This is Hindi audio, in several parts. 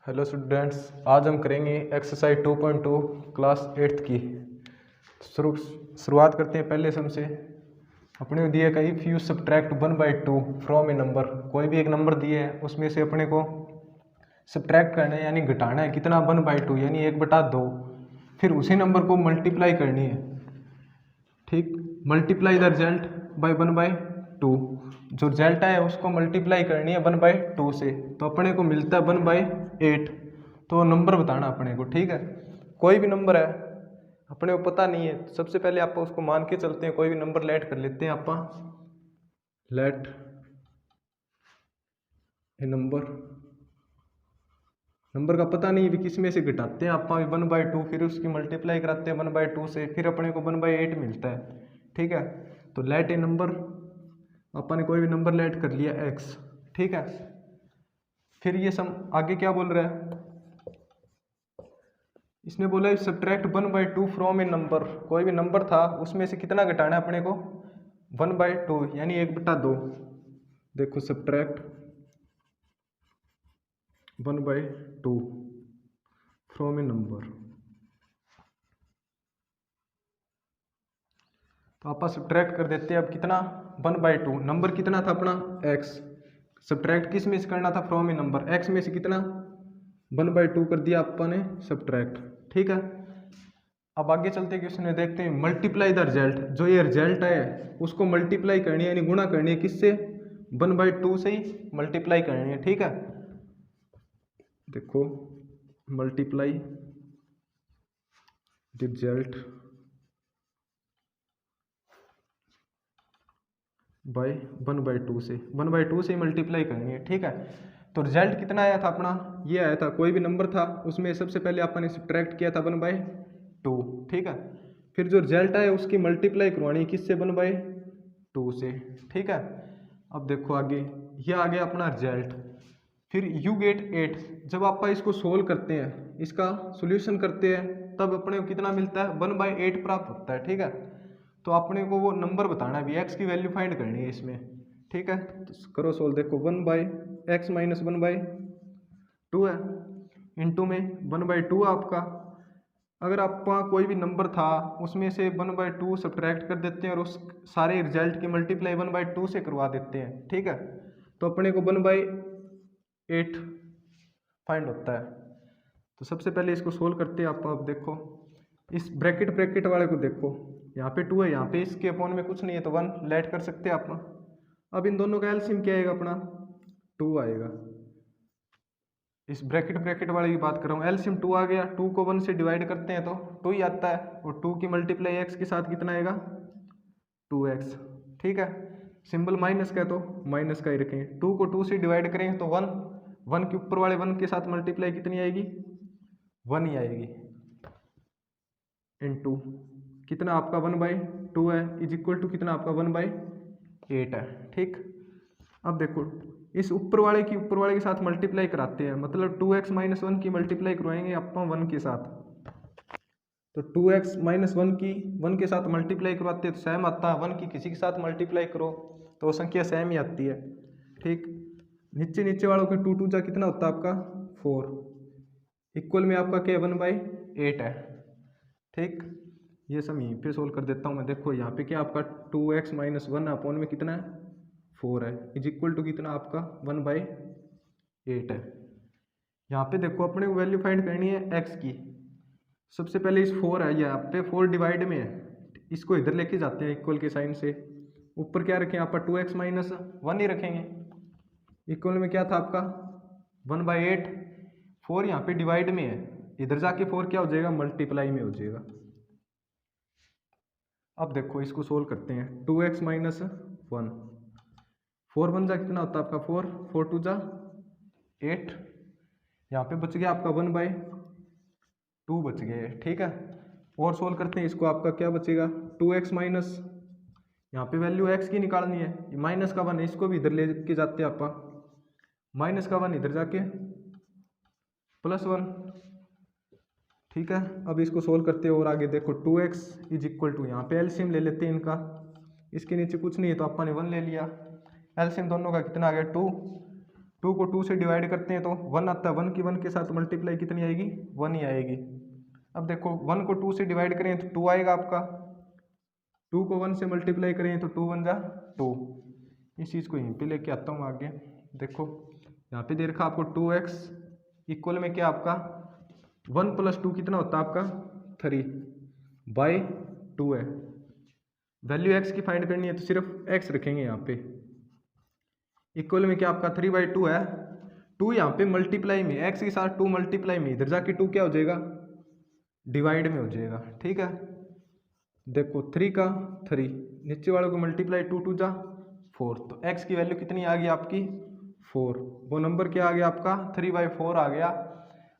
हेलो स्टूडेंट्स, आज हम करेंगे एक्सरसाइज 2.2 क्लास 8th की। शुरुआत करते हैं पहले सम से। अपने को दिया कहीं if you subtract 1/2 from A number, कोई भी एक नंबर दिया है उसमें से अपने को सब्ट्रैक्ट करना है यानी घटाना है। कितना? 1/2 यानी 1/2। फिर उसी नंबर को मल्टीप्लाई करनी है। ठीक, मल्टीप्लाई द रिजल्ट बाय 1/2। जो रिजल्ट है उसको मल्टीप्लाई करनी है 1/2 से, तो अपने को मिलता है 1/8। तो नंबर बताना अपने को। ठीक है, कोई भी नंबर है अपने को पता नहीं है, सबसे पहले आप उसको मान के चलते हैं। कोई भी नंबर लेट कर लेते हैं आप। लेट ए नंबर का पता नहीं भी किस में से घटाते हैं आप 1/2, फिर उसकी मल्टीप्लाई कराते हैं 1/2 से, फिर अपने को 1/8 मिलता है। ठीक है, तो लेट ए नंबर, अपन ने कोई भी नंबर लेट कर लिया x। ठीक है, फिर ये सम आगे क्या बोल रहा है? इसने बोला सब्ट्रैक्ट 1/2 फ्रॉम ए नंबर, कोई भी नंबर था उसमें से कितना घटाना है अपने को? 1/2 यानी 1/2। देखो सब्ट्रैक्ट 1/2 फ्रॉम ए नंबर, तो आप सब्ट्रैक्ट कर देते हैं। अब कितना? 1/2। नंबर कितना था अपना? x। सब्ट्रैक्ट किस में से करना था? फ्रॉम ए नंबर, x में से कितना? 1/2 कर दिया अपन ने सब्ट्रैक्ट। ठीक है, अब आगे चलते क्वेश्चन में देखते हैं मल्टीप्लाई द रिजल्ट। जो ये रिजल्ट है उसको मल्टीप्लाई करनी है यानी गुणा करनी है। किससे? 1/2 से ही मल्टीप्लाई करनी है। ठीक है, देखो मल्टीप्लाई द रिजल्ट बाय 1/2 से, 1/2 से ही मल्टीप्लाई करनी है। ठीक है, तो रिजल्ट कितना आया था अपना? ये आया था, कोई भी नंबर था उसमें सबसे पहले अपन ने सब्ट्रैक्ट किया था 1/2। ठीक है, फिर जो रिजल्ट आया उसकी मल्टीप्लाई करवानी किससे? 1/2 से। ठीक है, अब देखो आगे, ये आ गया अपना रिजल्ट। फिर यू गेट 8। जब आप इसको सोल्व करते हैं, इसका सोल्यूशन करते हैं, तब अपने को कितना मिलता है? 1/8 प्राप्त होता है। ठीक है, तो अपने को वो नंबर बताना है, भी एक्स की वैल्यू फाइंड करनी है इसमें। ठीक है, तो करो सोल्व। देखो 1/x माइनस 1/2 है, इंटू में 1/2 आपका। अगर आपका कोई भी नंबर था उसमें से 1/2 सब्ट्रैक्ट कर देते हैं और उस सारे रिजल्ट की मल्टीप्लाई 1/2 से करवा देते हैं। ठीक है, तो अपने को 1/8 फाइंड होता है। तो सबसे पहले इसको सोल्व करते हैं आप। अब देखो इस ब्रैकेट वाले को देखो, यहाँ पे 2 है, यहाँ पे इसके अपॉन में कुछ नहीं है तो 1 लेट कर सकते हैं आप। अब इन दोनों का एलसीएम क्या आएगा अपना? 2 आएगा। इस ब्रैकेट वाले की बात कर रहा हूँ, एलसीएम 2 आ गया। 2 को 1 से डिवाइड करते हैं तो 2 ही आता है, और 2 की मल्टीप्लाई एक्स के साथ कितना आएगा? 2x। ठीक है, सिंबल माइनस का है तो माइनस का ही रखें। 2 को 2 से डिवाइड करेंगे तो 1, 1 के ऊपर वाले 1 के साथ मल्टीप्लाई कितनी आएगी? 1 ही आएगी। इनटू कितना आपका 1/2 है, इज इक्वल टू कितना आपका 1/8 है। ठीक, अब देखो इस ऊपर वाले के साथ मल्टीप्लाई कराते हैं, मतलब 2x माइनस 1 की मल्टीप्लाई करवाएंगे अपन 1 के साथ। तो 2x माइनस 1 की 1 के साथ मल्टीप्लाई करवाते हैं तो सेम आता है। 1 की किसी के साथ मल्टीप्लाई करो तो वो संख्या सेम ही आती है। ठीक, नीचे वालों के 2 2 जा कितना होता है आपका? 4। इक्वल में आपका क्या? 1/8 है। ठीक, ये सब यहीं पे सोल्व कर देता हूँ मैं। देखो यहाँ पे क्या आपका 2x माइनस 1 अपॉन में कितना है? 4 है, इज इक्वल टू कितना आपका? 1/8 है। यहाँ पे देखो अपने को वैल्यू फाइंड करनी है x की। सबसे पहले इस 4 है, यहाँ पे 4 डिवाइड में है, इसको इधर लेके जाते हैं इक्वल के साइन से। ऊपर क्या रखें आप? 2x माइनस 1 ही रखेंगे। इक्वल में क्या था आपका? 1/8। 4 यहाँ पे डिवाइड में है, इधर जाके 4 क्या हो जाएगा? मल्टीप्लाई में हो जाएगा। अब देखो इसको सोल्व करते हैं। 2x माइनस 1, 4 1 जा कितना होता है आपका? 4, 4 2 जा 8। यहाँ पे बच गया आपका 1/2 बच गया। ठीक है, और सोल्व करते हैं इसको। आपका क्या बचेगा? 2x माइनस, यहाँ पे वैल्यू x की निकालनी है, माइनस का 1 इसको भी इधर ले के जाते हैं आप। माइनस का 1 इधर जाके प्लस 1। ठीक है, अब इसको सोल्व करते हैं और आगे देखो 2x इज इक्वल टू, यहाँ पे एलसीएम ले लेते हैं इनका। इसके नीचे कुछ नहीं है तो अपन ने 1 ले लिया। एलसीएम दोनों का कितना आ गया? 2। 2 को 2 से डिवाइड करते हैं तो 1 आता है, 1 की 1 के साथ मल्टीप्लाई कितनी आएगी, 1 ही आएगी। अब देखो 1 को 2 से डिवाइड करें तो 2 आएगा आपका, 2 को 1 से मल्टीप्लाई करें तो 2 1 जा 2। इस चीज़ को यहीं पे लेके आता हूँ आगे। देखो यहाँ पे दे रखा आपको 2x इक्वल में क्या आपका 1 + 2 कितना होता है आपका 3/2 है। वैल्यू x की फाइंड करनी है तो सिर्फ x रखेंगे यहाँ पे, इक्वल में क्या आपका 3/2 है। 2 यहाँ पे मल्टीप्लाई में x के साथ 2 मल्टीप्लाई में, इधर जाके 2 क्या हो जाएगा, डिवाइड में हो जाएगा। ठीक है, देखो 3 का 3, नीचे वालों को मल्टीप्लाई 2 2 जा 4, तो x की वैल्यू कितनी आ गई आपकी 4। वो नंबर क्या आ गया आपका 3/4 आ गया।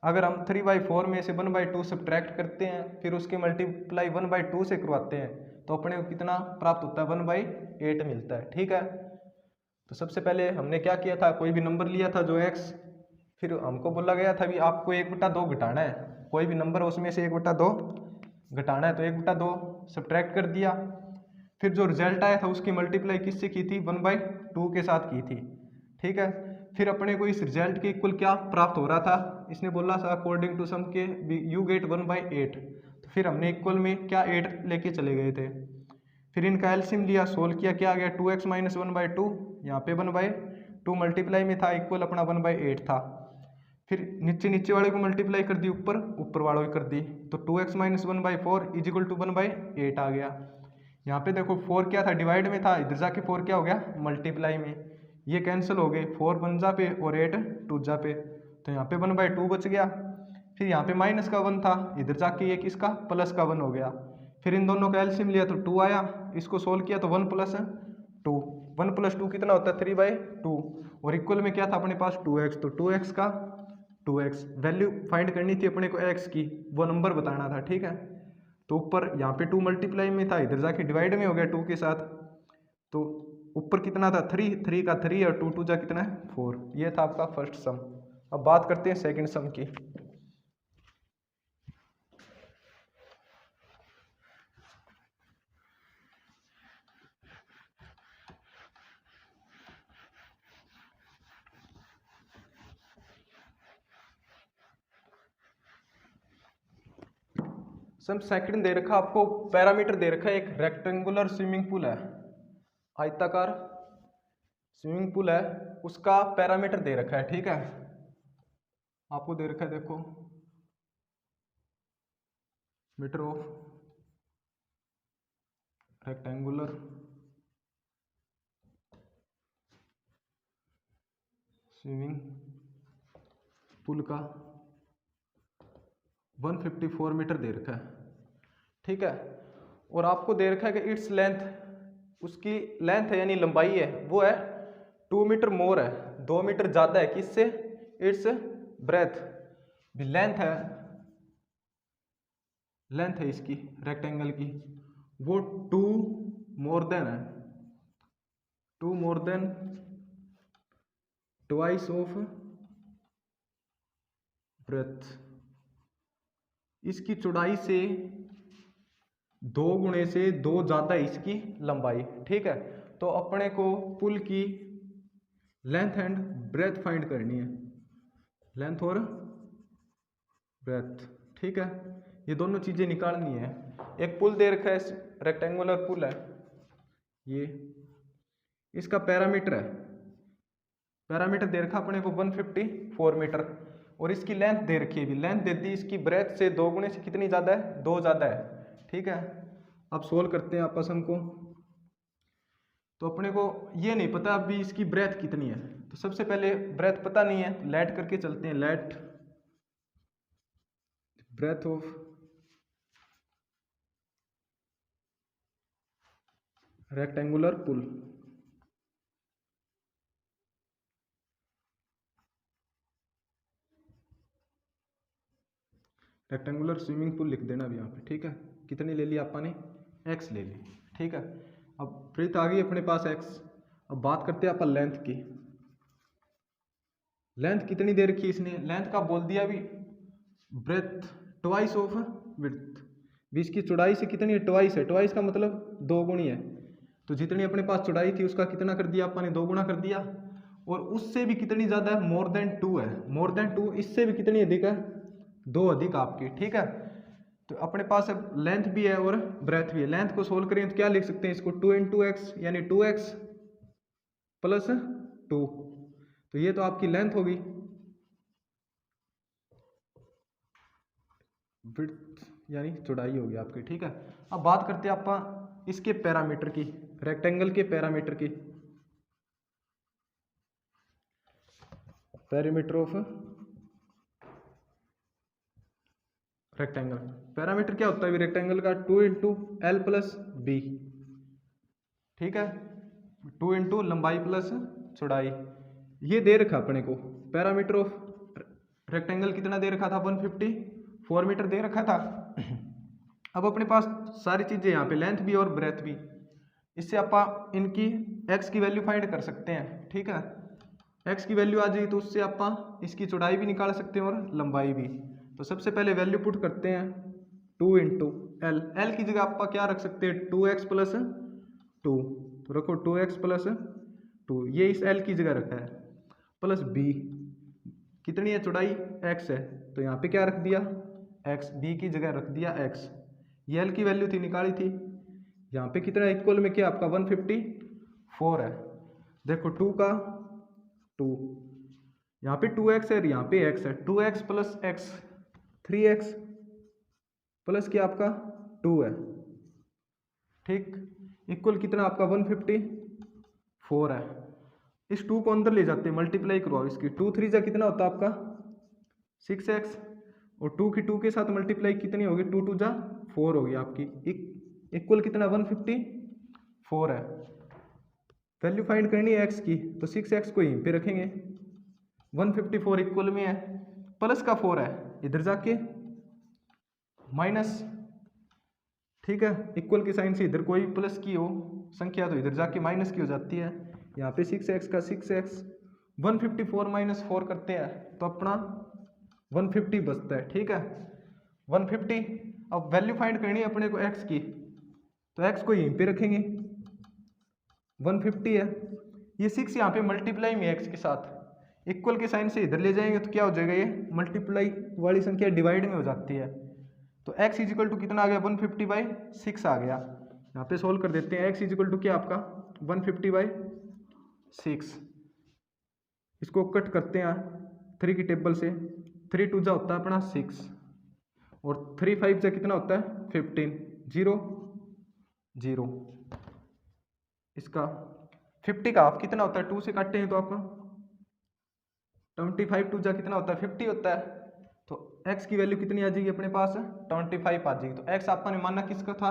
अगर हम 3/4 में से 1/2 सब्ट्रैक्ट करते हैं, फिर उसके मल्टीप्लाई 1/2 से करवाते हैं, तो अपने को कितना प्राप्त होता है 1/8 मिलता है। ठीक है, तो सबसे पहले हमने क्या किया था, कोई भी नंबर लिया था जो x, फिर हमको बोला गया था भी आपको 1/2 घटाना है, कोई भी नंबर उसमें से 1/2 घटाना है, तो 1/2 सब्ट्रैक्ट कर दिया। फिर जो रिजल्ट आया था उसकी मल्टीप्लाई किससे की थी, 1/2 के साथ की थी। ठीक है, फिर अपने को इस रिजल्ट के इक्वल क्या प्राप्त हो रहा था, इसने बोला था अकॉर्डिंग टू सम के यू गेट 1/8, तो फिर हमने इक्वल में क्या 8 लेके चले गए थे। फिर इनका एलसीएम लिया, सोल्व किया, क्या आ गया 2x - 1/2, यहाँ पे 1/2 मल्टीप्लाई में था, इक्वल अपना 1/8 था। फिर नीचे नीचे वाले को मल्टीप्लाई कर दी, ऊपर ऊपर वालों की कर दी, तो 2x - 1/4 = 1/8 आ गया। यहाँ पे देखो 4 क्या था, डिवाइड में था, इधर जाके 4 क्या हो गया, मल्टीप्लाई में। ये कैंसिल हो गए, 4 1 जा पे और 8 2 जा पे, तो यहाँ पे 1/2 बच गया। फिर यहाँ पे माइनस का 1 था, इधर जाके ये किसका प्लस का 1 हो गया। फिर इन दोनों का एलसीएम लिया तो 2 आया, इसको सोल्व किया तो 1 + 2, 1 + 2 कितना होता है 3/2, और इक्वल में क्या था अपने पास 2x, तो 2x का 2x वैल्यू फाइंड करनी थी अपने को x की, वो नंबर बताना था। ठीक है, तो ऊपर यहाँ पे 2 मल्टीप्लाई में था, इधर जाके डिवाइड में हो गया 2 के साथ, तो ऊपर कितना था 3, 3 का 3 और 2 2 जा कितना है 4। ये था आपका फर्स्ट सम। अब बात करते हैं सेकंड सम की। सम सेकंड दे रखा आपको, पैरामीटर दे रखा है, एक रेक्टेंगुलर स्विमिंग पूल है, आयताकार स्विमिंग पूल है, उसका पैरामीटर दे रखा है। ठीक है, आपको दे रखा है, देखो metre of rectangular swimming pool का 154 मीटर दे रखा है। ठीक है, और आपको दे रखा है कि इट्स लेंथ, उसकी लेंथ है यानी लंबाई है, वो है 2 मीटर मोर है, 2 मीटर ज़्यादा है किससे, इट्स ब्रेथ भी लेंथ है इसकी रेक्टेंगल की, वो 2 मोर देन है, 2 more than twice of breadth, इसकी चौड़ाई से 2 गुणे से 2 ज़्यादा इसकी लंबाई। ठीक है, तो अपने को पुल की लेंथ एंड ब्रेथ फाइंड करनी है, लेंथ और ब्रेथ। ठीक है, ये दोनों चीज़ें निकालनी है। एक पुल दे रखा है, रेक्टेंगुलर पुल है ये, इसका पैरामीटर है, पैरामीटर दे रखा अपने को 154 मीटर, और इसकी लेंथ दे रखी है, भी लेंथ दे दी इसकी ब्रेथ से 2 गुणे से कितनी ज़्यादा है, 2 ज़्यादा है। ठीक है, अब सोल्व करते हैं आपस हमको, तो अपने को ये नहीं पता अभी इसकी ब्रेथ कितनी है, तो सबसे पहले ब्रेथ पता नहीं है, लेट करके चलते हैं, let breadth of rectangular pool. Rectangular swimming pool लिख देना अभी यहाँ पे। ठीक है, कितनी ले ली आपने, x ले ली। ठीक है, अब ब्रेथ आ गई अपने पास x। अब बात करते हैं अपन लेंथ की, लेंथ कितनी दे रखी है इसने, लेंथ का बोल दिया भी ब्रेथ ट्वाइस ऑफ विड्थ, भी इसकी चौड़ाई से कितनी है, ट्वाइस है, ट्वाइस का मतलब 2 गुणी है, तो जितनी अपने पास चौड़ाई थी उसका कितना कर दिया अपन ने, 2 गुना कर दिया, और उससे भी कितनी ज़्यादा है, मोर देन 2 है, मोर देन 2, इससे भी कितनी अधिक है, 2 अधिक आपकी, ठीक है। तो अपने पास अब लेंथ भी है और ब्रेथ भी है। लेंथ को सोल्व करें तो क्या लिख सकते हैं इसको, 2 इंटू एक्स यानी 2x प्लस 2, तो ये तो आपकी लेंथ होगी, विड्थ यानी चौड़ाई होगी आपकी, ठीक है। अब बात करते हैं आप इसके पैरामीटर की, रेक्टेंगल के पैरामीटर की, पैरामीटर ऑफ रेक्टेंगल। पैरामीटर क्या होता है रेक्टेंगल का, 2 इंटू एल प्लस बी, ठीक है, 2 इंटू लंबाई प्लस चौड़ाई। ये दे रखा अपने को पैरामीटर ऑफ रेक्टेंगल कितना दे रखा था, 154 मीटर दे रखा था। अब अपने पास सारी चीज़ें यहाँ पे, लेंथ भी और ब्रेथ भी, इससे आप इनकी x की वैल्यू फाइंड कर सकते हैं, ठीक है। x की वैल्यू आ जाएगी तो उससे आप इसकी चौड़ाई भी निकाल सकते हैं और लंबाई भी। तो सबसे पहले वैल्यू पुट करते हैं, 2 इंटू एल, एल की जगह आप क्या रख सकते हैं, 2x प्लस 2, तो रखो 2x प्लस 2, ये इस एल की जगह रखा है, प्लस बी, कितनी है चौड़ाई, x है, तो यहाँ पे क्या रख दिया, x, b की जगह रख दिया x, ये एल की वैल्यू थी निकाली थी, यहाँ पे कितना इक्वल में क्या आपका 154 है, देखो 2 का 2, यहाँ पे 2x है, यहाँ पे x है, 2x plus x 3x plus क्या आपका 2 है, ठीक, इक्वल कितना आपका 154 है। इस 2 को अंदर ले जाते हैं, मल्टीप्लाई करो इसकी, 2 3 जा कितना होता है आपका 6x, और 2 की 2 के साथ मल्टीप्लाई कितनी होगी, 2 2 जा 4 होगी आपकी, इक्वल कितना 154 है। वैल्यू फाइंड करनी है x की, तो 6x को यहीं पे रखेंगे, 154 इक्वल में है, प्लस का 4 है, इधर जाके माइनस, ठीक है, इक्वल की साइन से इधर कोई प्लस की हो संख्या तो इधर जाके माइनस की हो जाती है, यहाँ पे 6x का 6x, 154 माइनस 4 करते हैं तो अपना 150 बचता है, ठीक है, 150। अब वैल्यू फाइंड करनी है अपने को x की, तो x को यहीं पे रखेंगे, 150 है, ये 6 यहाँ पे मल्टीप्लाई में x के साथ, इक्वल के साइन से इधर ले जाएंगे तो क्या हो जाएगा, ये मल्टीप्लाई वाली संख्या डिवाइड में हो जाती है, तो x इजिकल टू कितना आ गया, 150/6 आ गया। यहाँ पे सोल्व कर देते हैं, x इजिकल टू क्या आपका 150/6, इसको कट करते हैं 3 की टेबल से, 3 2 जा होता है अपना 6, और 3 5 जा कितना होता है 15, 0 0, इसका 50 का हाफ कितना होता है, 2 से काटते हैं तो आपका 25 2 जा कितना होता है 50 होता है, तो x की वैल्यू कितनी आ जाएगी अपने पास 25 आ जाएगी। तो x आपका ने माना किसका था,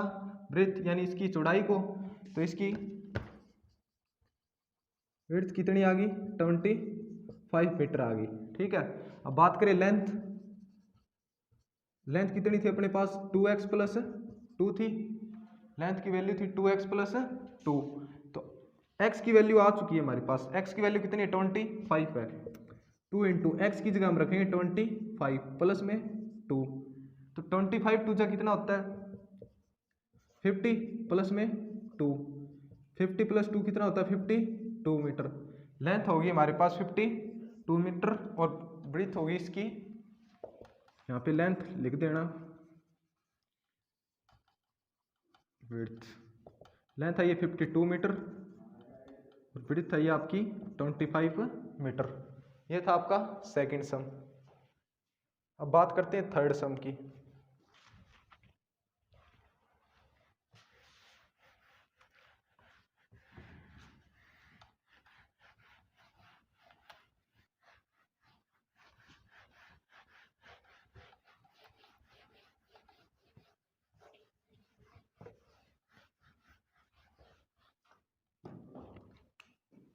ब्रेथ यानी इसकी चौड़ाई को, तो इसकी ब्रेथ कितनी आ गई 25 मीटर आ गई, ठीक है। अब बात करें लेंथ, लेंथ कितनी थी अपने पास 2x प्लस 2 थी, लेंथ की वैल्यू थी 2x प्लस 2, तो x की वैल्यू आ चुकी है हमारे पास, x की वैल्यू कितनी है 25 है, 2 इंटू एक्स की जगह हम रखेंगे 25 प्लस में 2, तो 25 2 जा कितना होता है 50 प्लस में 2, 50 प्लस 2 कितना होता है 52 मीटर। लेंथ होगी हमारे पास 52 मीटर और ब्रीथ होगी इसकी, यहाँ पे लेंथ लिख देना, ब्रीथ लेंथ है ये 52 मीटर और ब्रीथ है ये आपकी 25 मीटर। ये था आपका सेकंड सम। अब बात करते हैं थर्ड सम की।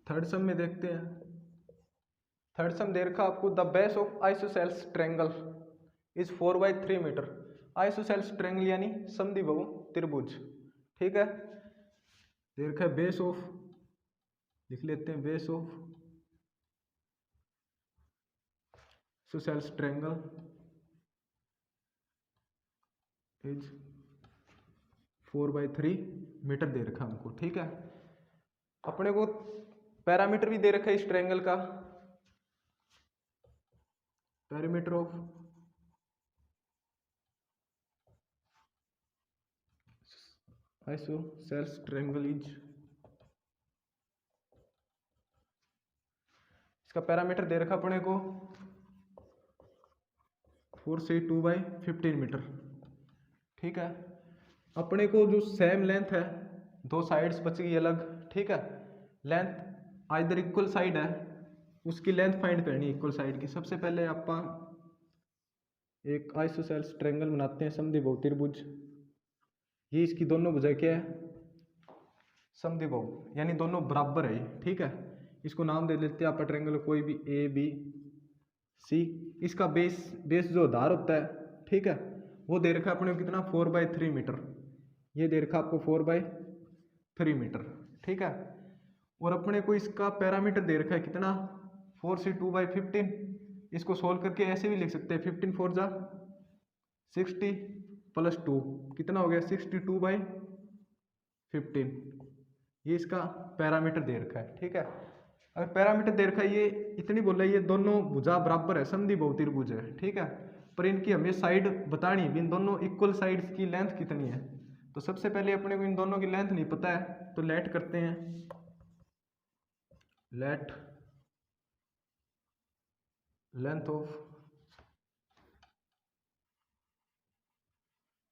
थर्ड सम में देखते हैं, थर्ड सम दे रखा आपको, the base of isosceles triangle is 4/3 metre. Isosceles triangle यानी समद्विबाहु त्रिभुज, ठीक है, दे रखा है बेस ऑफ, लिख लेते हैं base of isosceles triangle is 4/3 metre दे रखा हमको, ठीक है। अपने को पैरामीटर भी दे रखा है इस ट्रायंगल का, parameter of isosceles triangle is, इसका पैरामीटर दे रखा अपने को 4 से 2/15 मीटर। ठीक है, अपने को जो सेम लेंथ है, दो साइड्स बच गई अलग। ठीक है, लेंथ आइदर इक्वल साइड है, उसकी लेंथ फाइंड करनी है इक्वल साइड की। सबसे पहले आप एक आइसोसेल्स ट्रायंगल बनाते हैं, समद्विबाहु त्रिभुज। ये इसकी दोनों भुजाएं क्या है, समद्विबाहु, यानी दोनों बराबर है। ठीक है, इसको नाम दे देते हैं आप ट्रायंगल कोई भी ए बी सी। इसका बेस जो आधार होता है, ठीक है, वो दे रखा है अपने को कितना 4/3 मीटर। ये दे रखा आपको 4/3 मीटर। ठीक है, और अपने को इसका पैरामीटर दे रखा है कितना 4 से 2/15। इसको सोल्व करके ऐसे भी लिख सकते हैं 15 4 जा 60 प्लस 2 कितना हो गया 62/15। ये इसका पैरामीटर दे रखा है। ठीक है, अगर पैरामीटर दे रखा है, ये इतनी बोल रहा है ये दोनों भुजा बराबर है, समद्विबाहु त्रिभुज है। ठीक है, पर इनकी हमें साइड बतानी है, इन दोनों इक्वल साइड्स की लेंथ कितनी है। तो सबसे पहले अपने को इन दोनों की लेंथ नहीं पता है, तो लेट करते हैं, late length of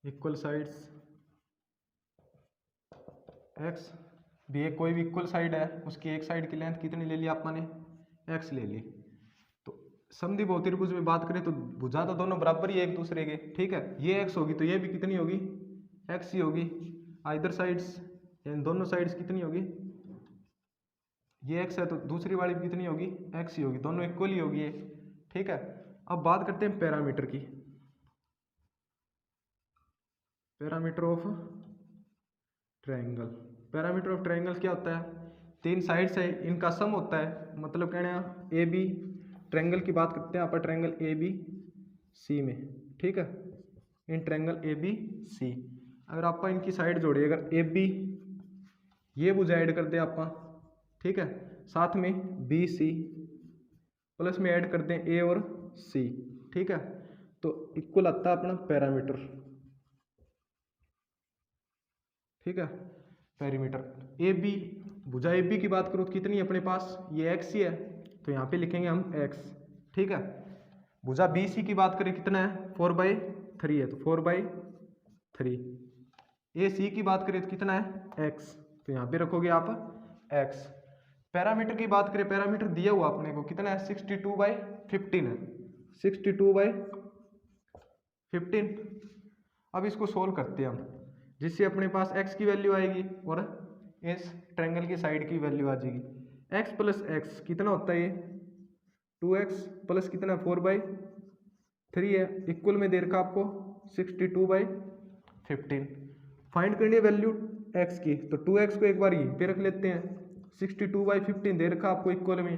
equal sides x भी एक कोई भी इक्वल साइड है, उसकी एक साइड की लेंथ कितनी ले ली आपने, x ले ली। तो समद्विबाहु त्रिभुज में बात करें तो भुजा तो दोनों बराबर ही है एक दूसरे के। ठीक है, ये x होगी तो ये भी कितनी होगी x ही होगी। आइदर साइड्स, इन दोनों साइड्स कितनी होगी, ये x है तो दूसरी वाली भी कितनी होगी x ही होगी, दोनों इक्वल ही होगी ये। ठीक है, अब बात करते हैं पैरामीटर की। Parameter of triangle, parameter of triangle क्या होता है, तीन साइड्स है इनका सम होता है। मतलब कहने ए बी ट्रायंगल की बात करते हैं आप, ट्रायंगल ए बी सी में। ठीक है, in triangle A B C, अगर आप इनकी साइड जोड़िए, अगर ए बी ये भुजा ऐड कर दे आप, ठीक है, साथ में बी सी प्लस में ऐड कर दें ए और सी। ठीक है, तो इक्वल आता है अपना पैरामीटर। ठीक है, पैरामीटर ए बी, भुजा ए बी की बात करो तो कितनी है अपने पास, ये एक्स ही है, तो यहाँ पे लिखेंगे हम एक्स। ठीक है, भुजा बी सी की बात करें कितना है 4/3 है, तो 4/3। ए सी की बात करें तो कितना है एक्स, तो यहाँ पे रखोगे आप एक्स। पैरामीटर की बात करें, पैरामीटर दिया हुआ अपने को कितना है 62/15 है, 62/15। अब इसको सोल्व करते हैं हम, जिससे अपने पास x की वैल्यू आएगी और इस ट्रायंगल की साइड की वैल्यू आ जाएगी। x प्लस एक्स कितना होता है, ये 2x प्लस कितना 4/3 है, इक्वल में दे रखा आपको 62/15। फाइंड करनी है वैल्यू x की, तो 2x को एक बार यहीं पे रख लेते हैं, 62/15 दे रखा आपको इक्वल में,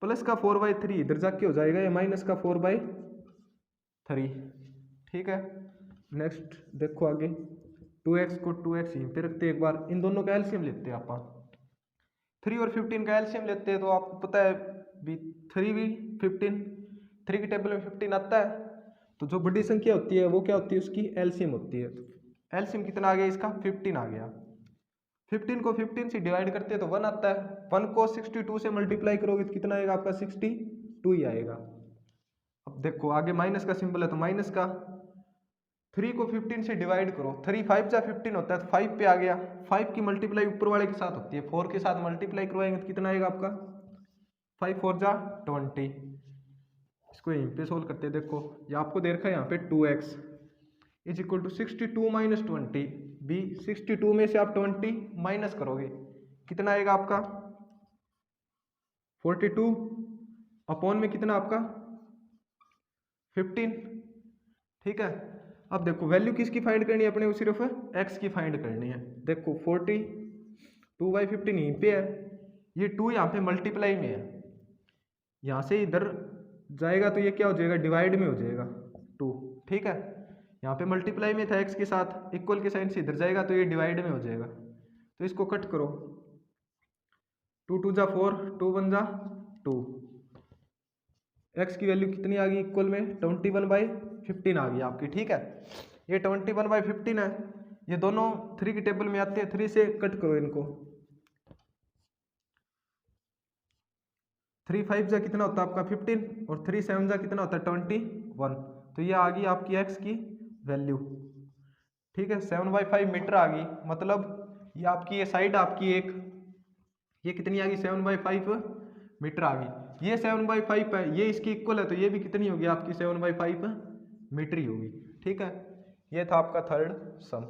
प्लस का 4/3 इधर जाके हो जाएगा, या माइनस का 4/3। ठीक है, नेक्स्ट देखो आगे, 2x को 2x यहीं पे रखते हैं, एक बार इन दोनों का एलसीएम लेते हैं आप, 3 और 15 का एलसीएम लेते हैं, तो आपको पता है भी 3 भी 15, 3 की टेबल में 15 आता है, तो जो बड़ी संख्या होती है वो क्या होती है, उसकी एलसीएम होती है। तो एलसीएम कितना आ गया इसका 15 आ गया। 15 को 15 से डिवाइड करते हैं तो 1 आता है, 1 को 62 से मल्टीप्लाई करोगे तो कितना आएगा आपका 62 ही आएगा। अब देखो आगे माइनस का सिंबल है, तो माइनस का 3 को 15 से डिवाइड करो, 3 5 जा 15 होता है, तो 5 पे आ गया। 5 की मल्टीप्लाई ऊपर वाले के साथ होती है, 4 के साथ मल्टीप्लाई करवाएंगे तो कितना आएगा आपका 5 4 जा 20। इसको यहीं पे सोल्व करते हैं, देखो ये आपको दे रखा है यहाँ पे 2x is equal to 62 minus 20 B, 62 में से आप 20 माइनस करोगे कितना आएगा आपका 42 अपॉन में कितना आपका 15। ठीक है, अब देखो वैल्यू किसकी फाइंड करनी है अपने को, सिर्फ x की फाइंड करनी है। देखो 42/15 यहीं पे है, ये 2 यहाँ पे मल्टीप्लाई में है, यहाँ से इधर जाएगा तो ये क्या हो जाएगा डिवाइड में हो जाएगा 2। ठीक है, यहाँ पे मल्टीप्लाई में था x के साथ, इक्वल के साइन से इधर जाएगा तो ये डिवाइड में हो जाएगा, तो इसको कट करो, 2 2 जा 4, 2 1 जा 2। एक्स की वैल्यू कितनी आ गई इक्वल में 21/15 आ गई आपकी। ठीक है, ये 21/15 है, ये दोनों 3 की टेबल में आते हैं, 3 से कट करो इनको। 3 5 जा कितना होता है आपका 15 और 3 7 जा कितना होता है 21। तो ये आ गई आपकी एक्स की वैल्यू। ठीक है, 7/5 मीटर आ गई, मतलब ये आपकी ये साइड आपकी एक ये कितनी आ गई 7/5 मीटर आ गई। ये 7/5 है, ये इसकी इक्वल है, तो ये भी कितनी होगी आपकी 7/5 मीटर ही होगी। ठीक है, ये था आपका थर्ड सम।